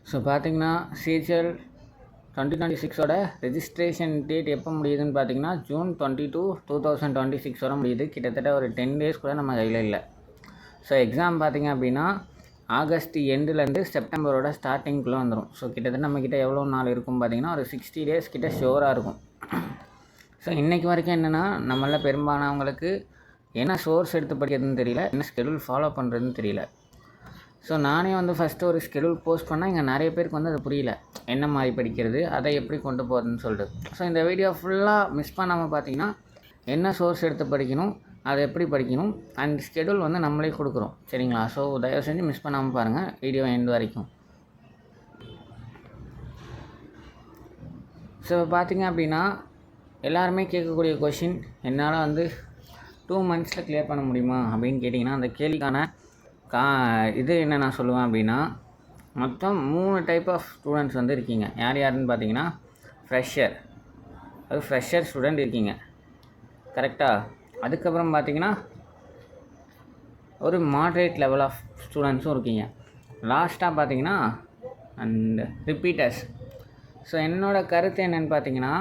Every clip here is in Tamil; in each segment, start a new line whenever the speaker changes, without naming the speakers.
ஸோ பார்த்தீங்கன்னா சிஹெச்எல் 2026ஓட ரெஜிஸ்ட்ரேஷன் டேட் எப்போ முடியுதுன்னு பார்த்தீங்கன்னா June 22, 2026 வரை முடியுது. கிட்டத்தட்ட ஒரு 10 டேஸ் கூட நம்ம கையில் இல்லை. ஸோ எக்ஸாம் பார்த்திங்க அப்படின்னா ஆகஸ்ட் எண்டுலேருந்து செப்டம்பரோட ஸ்டார்டிங்குள்ளே வந்துடும். ஸோ கிட்டத்தட்ட நம்மக்கிட்ட எவ்வளோ நாள் இருக்கும் பார்த்திங்கன்னா ஒரு 60 டேஸ் கிட்ட ஷோராக இருக்கும். ஸோ இன்றைக்கி வரைக்கும் என்னென்னா நம்மள பெரும்பாலானவங்களுக்கு என்ன சோர்ஸ் எடுத்து படிக்கிறதுன்னு தெரியல, என்ன ஸ்கெடியூல் ஃபாலோ பண்ணுறதுன்னு தெரியல. ஸோ நானே ஃபஸ்ட்டு ஒரு ஸ்கெடியூல் போஸ்ட் பண்ணால் இங்கே நிறைய பேருக்கு அது புரியல, என்ன மாதிரி படிக்கிறது, அதை எப்படி கொண்டு போகிறதுன்னு சொல்லிட்டு. ஸோ இந்த வீடியோ ஃபுல்லாக மிஸ் பண்ணாமல் பார்த்தீங்கன்னா என்ன சோர்ஸ் எடுத்து படிக்கணும், அதை எப்படி படிக்கணும், அண்ட் ஸ்கெடியூல் நம்மளே கொடுக்குறோம், சரிங்களா? ஸோ தயவு செஞ்சு மிஸ் பண்ணாமல் பாருங்கள் வீடியோ எண்டு வரைக்கும். ஸோ பார்த்தீங்க அப்படின்னா எல்லாருமே கேட்கக்கூடிய கொஷின், என்னால் 2 monthஸில் கிளியர் பண்ண முடியுமா அப்படின்னு கேட்டிங்கன்னா அந்த கேள்விக்கான இது என்ன நான் சொல்லுவேன் அப்படின்னா, மொத்தம் 3 டைப் ஆஃப் ஸ்டூடெண்ட்ஸ் இருக்கீங்க. யாருன்னு பார்த்தீங்கன்னா ஃப்ரெஷர் ஸ்டூடெண்ட் இருக்கீங்க, கரெக்டாக. அதுக்கப்புறம் பார்த்தீங்கன்னா ஒரு மாட்ரேட் லெவல் ஆஃப் ஸ்டூடெண்ட்ஸும் இருக்கீங்க. லாஸ்ட்டாக பார்த்தீங்கன்னா அண்ட் ரிப்பீட்டர்ஸ். ஸோ என்னோடய கருத்து என்னென்னு பார்த்தீங்கன்னா,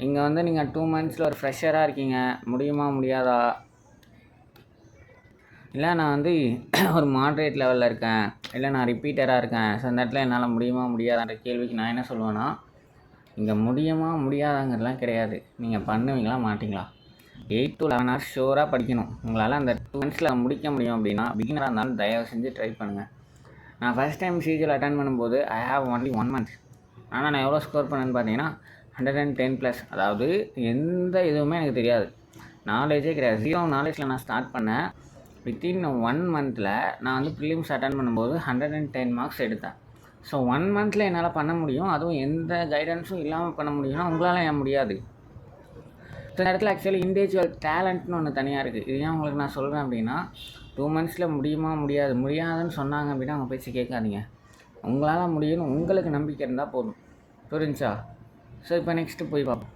இங்கே நீங்கள் 2 monthஸில் ஒரு ஃப்ரெஷராக இருக்கீங்க, முடியுமா முடியாதா, இல்லை நான் ஒரு மாட்ரேட் லெவலில் இருக்கேன், இல்லை நான் ரிப்பீட்டராக இருக்கேன், ஸோ அந்த இடத்துல என்னால் முடியுமா முடியாதான்ற கேள்விக்கு நான் என்ன சொல்லுவேன்னா, இங்கே முடியுமா முடியாதாங்கிறதுலாம் கிடையாது, நீங்கள் பண்ணுவீங்களா மாட்டிங்களா. 8 to 11 hours ஷோராக படிக்கணும். உங்களால் அந்த 2 monthஸில் முடிக்க முடியும் அப்படின்னா பிகினராக இருந்தாலும் தயவு செஞ்சு ட்ரை பண்ணுங்கள். நான் ஃபஸ்ட் டைம் சிஜிஎல் அட்டன் பண்ணும்போது ஐ ஹாவ் ஒன்லி 1 month. ஆனால் நான் எவ்வளோ ஸ்கோர் பண்ணேன்னு பார்த்தீங்கன்னா 110+. அதாவது எந்த இதுவுமே எனக்கு தெரியாது, நாலேஜே கிடையாது, 0 நாலேஜில் நான் ஸ்டார்ட் பண்ணேன். வித்தின் 1 monthல நான் ப்ரிலிம்ஸ் அட்டன் பண்ணும்போது 110 marks எடுத்தேன். ஸோ 1 monthல என்னால் பண்ண முடியும், அதுவும் எந்த கைடன்ஸும் இல்லாமல் பண்ண முடியும்னா உங்களால் ஏன் முடியாது? ஸோ இந்த இடத்துல ஆக்சுவலி இண்டிவிஜுவல் டேலண்ட்னு ஒன்று தனியாக இருக்குது. இது ஏன் உங்களுக்கு நான் சொல்கிறேன் அப்படின்னா, 2 monthஸில் முடியுமா முடியாதுன்னு சொன்னாங்க அப்படின்னா அவங்க பேச்சு கேட்காதீங்க. உங்களால் முடியும்னு உங்களுக்கு நம்பிக்கை இருந்தால் போதும், புரிஞ்சா? ஸோ இப்போ நெக்ஸ்ட்டு போய் பார்ப்போம்.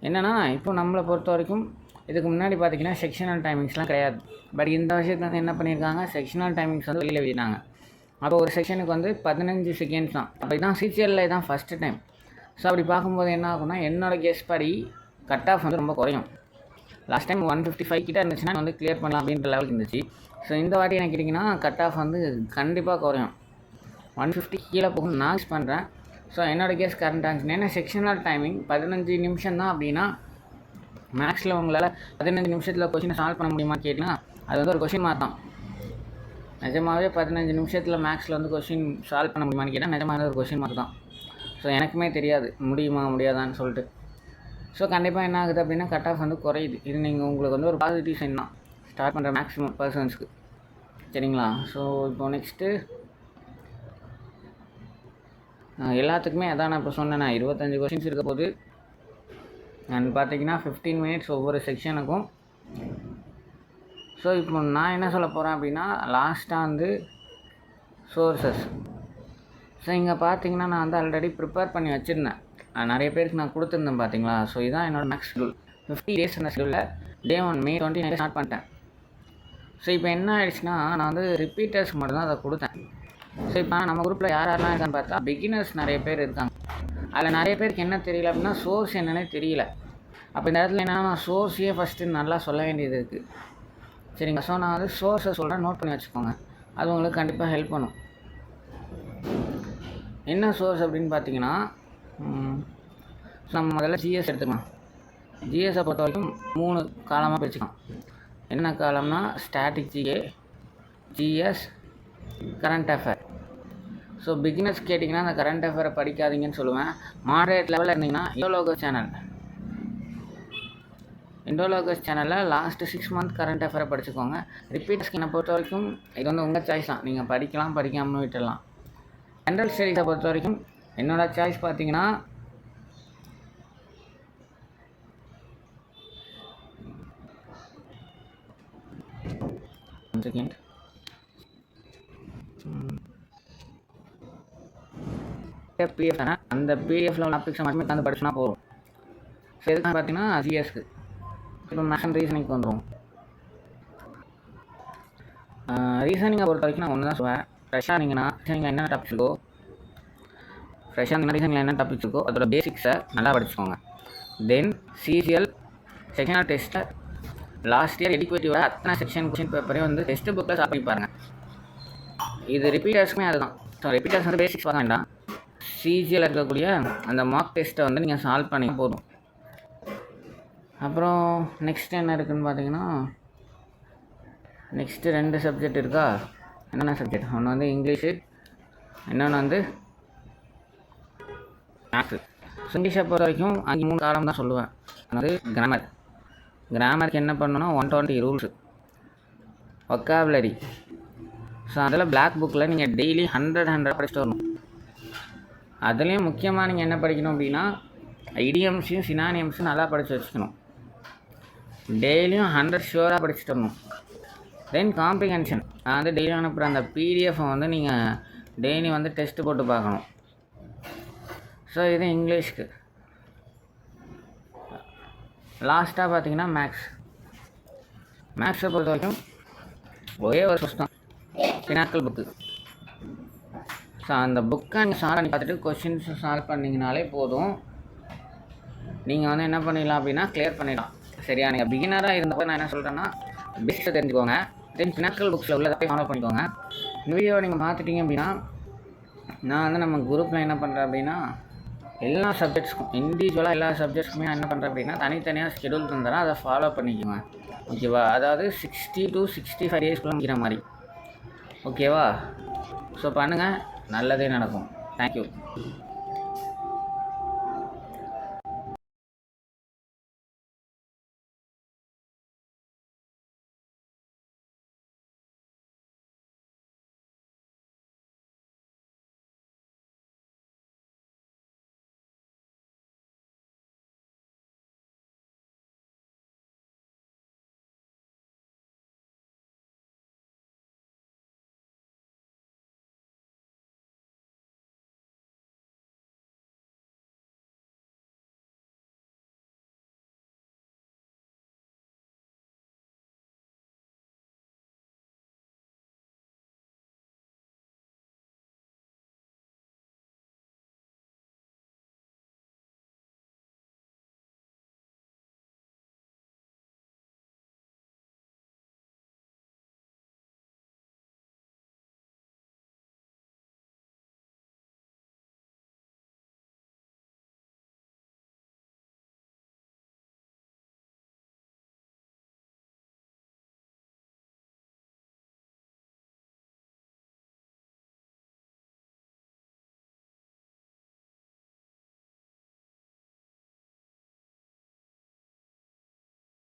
என்னென்னா இப்போ நம்மளை பொறுத்த வரைக்கும் இதுக்கு முன்னாடி பார்த்திங்கன்னா செக்ஷனல் டைமிங்ஸ்லாம் கிடையாது. பட் இந்த வருஷத்துக்கு என்ன பண்ணியிருக்காங்க, செக்ஷனல் டைமிங்ஸ் வெளியில் விட்டாங்க. அப்போ ஒரு செக்ஷனுக்கு 15 seconds தான். அப்போ இதான் சிஹெச்எல்ல இதான் ஃபஸ்ட்டு டைம். ஸோ அப்படி பார்க்கும்போது என்ன ஆகும்னா, என்னோடய கெஸ் படி கட் ஆஃப் ரொம்ப குறையும். லாஸ்ட் டைம் 155 கிட்ட இருந்துச்சுன்னா கிளியர் பண்ணலாம் அப்படின்ற லெவலுக்கு இருந்துச்சு. ஸோ இந்த வாட்டி என்ன கேட்டிங்கன்னா கட் ஆஃப் கண்டிப்பாக குறையும், 150 கீழே போகணும் நான் யூஸ் பண்ணுறேன். ஸோ என்னோடய கெஸ் கரண்ட் ஆன்சர். ஏன்னா செக்ஷனல் டைமிங் 15 நிமிஷம் தான் அப்படின்னா மேக்ஸில் உங்களால் 15 நிமிஷத்தில் கொஷினை சால்வ் பண்ண முடியுமா கேட்டிங்கன்னா அது ஒரு கொஷின் மார்க் தான். நிஜமாகவே 15 நிமிஷத்தில் மேக்ஸில் கொஷின் சால்வ் பண்ண முடியுமான்னு கேட்டால் நிஜமாக ஒரு கொஷின் மார்க் தான். ஸோ எனக்குமே தெரியாது முடியுமா முடியாதான்னு சொல்லிட்டு. ஸோ கண்டிப்பாக என்ன ஆகுது அப்படின்னா கட் ஆஃப் குறையுது. இது நீங்கள் உங்களுக்கு ஒரு பாசிட்டிவ் சைன் தான் ஸ்டார்ட் பண்ணுற மேக்ஸிமம் பர்சன்ஸ்க்கு, சரிங்களா? ஸோ இப்போ நெக்ஸ்ட்டு எல்லாத்துக்குமே அதான் நான் இப்போ சொன்னேன், 25 கொஷின்ஸ் இருக்க போது. அண்ட் பார்த்தீங்கன்னா 15 minutes ஒவ்வொரு செக்ஷனுக்கும். ஸோ இப்போ நான் என்ன சொல்ல போகிறேன் அப்படின்னா லாஸ்ட்டாக சோர்ஸஸ். ஸோ இங்கே பார்த்தீங்கன்னா நான் ஆல்ரெடி ப்ரிப்பேர் பண்ணி வச்சுருந்தேன், நிறைய பேருக்கு நான் கொடுத்துருந்தேன் பார்த்தீங்களா. ஸோ இதுதான் என்னோடய மேக்ஸ் ஷெடியூல். 50 days அந்த ஷெடியூலில் Day 1 May 29 ஸ்டார்ட் பண்ணிட்டேன். ஸோ இப்போ என்ன ஆயிடுச்சுன்னா நான் ரிப்பீட்டர்ஸ் மட்டும் தான் அதை கொடுத்தேன். ஸோ இப்போ நம்ம குரூப்பில் யாரெல்லாம் இருக்கான்னு பார்த்தா பிகினர்ஸ் நிறைய பேர் இருக்காங்க. அதில் நிறைய பேருக்கு என்ன தெரியல அப்படின்னா சோர்ஸ் என்னன்னே தெரியல. அப்போ இந்த இடத்துல என்னென்னா நான் சோர்ஸையே ஃபஸ்ட்டு நல்லா சொல்ல வேண்டியது இருக்குது, சரிங்களா? ஸோ நான் சோர்ஸை சொல்கிறேன், நோட் பண்ணி வச்சுக்கோங்க, அது உங்களுக்கு கண்டிப்பாக ஹெல்ப் பண்ணும். என்ன சோர்ஸ் அப்படின்னு பார்த்தீங்கன்னா நம்ம முதல்ல ஜிஎஸ் எடுத்துக்கலாம். ஜிஎஸை பொறுத்த வரைக்கும் 3 காலமாக பிரிச்சுக்கலாம். என்ன காலம்னா static GA, GS, current affair. So beginners கேட்டிங்கன்னா அந்த கரண்ட் அஃபேரை படிக்காதீங்கன்னு சொல்லுவேன். மாடரேட் லெவலில் இருந்தீங்கன்னா இண்டோலோகஸ் சேனலில் லாஸ்ட்டு 6 month கரண்ட் அஃபேரை படிச்சுக்கோங்க. ரிப்பீட்டர்ஸ்க்கு என்னை பொறுத்த வரைக்கும் இது உங்கள் சாய்ஸ் தான், நீங்கள் படிக்கலாம் படிக்காமல் விட்டுடலாம். ஜென்ரல் ஸ்டடீஸை பொறுத்த வரைக்கும் என்னோடய சாய்ஸ் பார்த்தீங்கன்னா பிஎஃப் தானே, அந்த பிடிஎஃப்ல உள்ள டாபிக்ஸை மட்டுமே உட்காந்து படிச்சுனா போதும். ஸோ எதுக்காக பார்த்தீங்கன்னா ஜிஎஸ்க்கு. இப்போ மேக்ஸ் அண்ட் ரீசனிங்க்கு வந்துடும். ரீசனிங்கை பொறுத்த வரைக்கும் நான் ஒன்று தான் சொல்லுவேன், ஃப்ரெஷ்ஷாக இருந்தீங்கன்னா நீங்கள் என்ன டாபிக்ஸ் இருக்கோ என்ன டாபிக்ஸ் இருக்கோ அதோட பேசிக்ஸை நல்லா படிச்சுக்கோங்க. தென் சிசிஎல் செகண்ட் டெஸ்ட்டை லாஸ்ட் இயர் எடிக்குவேட்டிவோட அத்தனை செக்ஷன் கொஷின் பேப்பரையும் வந்து டெஸ்ட் புக்கில் சால்வ் பண்ணி பாருங்கள். இது ரிப்பீட்டர்ஸுமே அதுதான். ஸோ ரிப்பீட்டர்ஸ் வந்து பேசிக்ஸ் பார்க்க வேண்டாம், சிஜியில் இருக்கக்கூடிய அந்த மார்க் டெஸ்ட்டை வந்து நீங்கள் சால்வ் பண்ணி போதும். அப்புறம் நெக்ஸ்ட் என்ன இருக்குதுன்னு பார்த்தீங்கன்னா, நெக்ஸ்ட்டு 2 சப்ஜெக்ட் இருக்கா. என்னென்ன சப்ஜெக்ட்? ஒன்று வந்து இங்கிலீஷு, இன்னொன்று வந்து மேக்ஸு. இங்கிலீஷை பொறுத்த வரைக்கும் 3 காலம் தான் சொல்லுவேன். அதாவது கிராமருக்கு என்ன பண்ணணும்னா 120 ரூல்ஸு, வொக்காபுலரி. ஸோ அதில் பிளாக் புக்கில் நீங்கள் டெய்லி 100 படிச்சுட்டு வரணும். அதுலேயும் முக்கியமாக நீங்கள் என்ன படிக்கணும் அப்படின்னா இடியம்ஸையும் சினானியம்ஸும் நல்லா படித்து வச்சுக்கணும். டெய்லியும் 100 ஷுவராக படிச்சுட்டு வரணும். தென் காம்ப்ரிஹென்ஷன், நான் வந்து டெய்லியும் அனுப்புகிற அந்த பிடிஎஃபை வந்து நீங்கள் டெய்லி வந்து டெஸ்ட்டு போட்டு பார்க்கணும். ஸோ இது இங்கிலீஷ்க்கு. லாஸ்ட்டாக பார்த்தீங்கன்னா மேக்ஸை பொறுத்த வரைக்கும் ஒரே ஒரு புத்தகம், பினாக்கல் புக்கு. ஸோ அந்த புக்கை நீங்கள் சால்வ் பண்ணி பார்த்துட்டு கொஷின்ஸ் சால்வ் பண்ணிங்கனாலே போதும். நீங்கள் வந்து என்ன பண்ணிடலாம் அப்படின்னா கிளியர் பண்ணிடலாம். சரியா? நீங்கள் பிகினராக இருந்தப்போ நான் என்ன சொல்கிறேன்னா பேசிக்ஸை தெரிஞ்சுக்கோங்க. தென் பினாக்கல் புக்ஸில் உள்ளதை ஃபாலோ பண்ணிக்கோங்க. இந்த வீடியோவை நீங்கள் பார்த்துட்டிங்க அப்படின்னா நான் வந்து நம்ம குரூப்பில் என்ன பண்ணுறேன் அப்படின்னா எல்லா சப்ஜெக்ட்ஸ்க்கும் இண்டிவிஜுவலாக எல்லா சப்ஜெக்ட்ஸ்க்குமே நான் என்ன பண்ணுறேன் அப்படின்னா தனித்தனியாக ஷெடியூல் தந்துடுறேன். அதை ஃபாலோ பண்ணிக்கோங்க. ஓகேவா? அதாவது 60 to 65 டேஸ்க்குள்ளே முடிக்கிற மாதிரி. ஓகேவா? ஸோ பண்ணுங்கள், நல்லதே நடக்கும். தேங்க்யூ.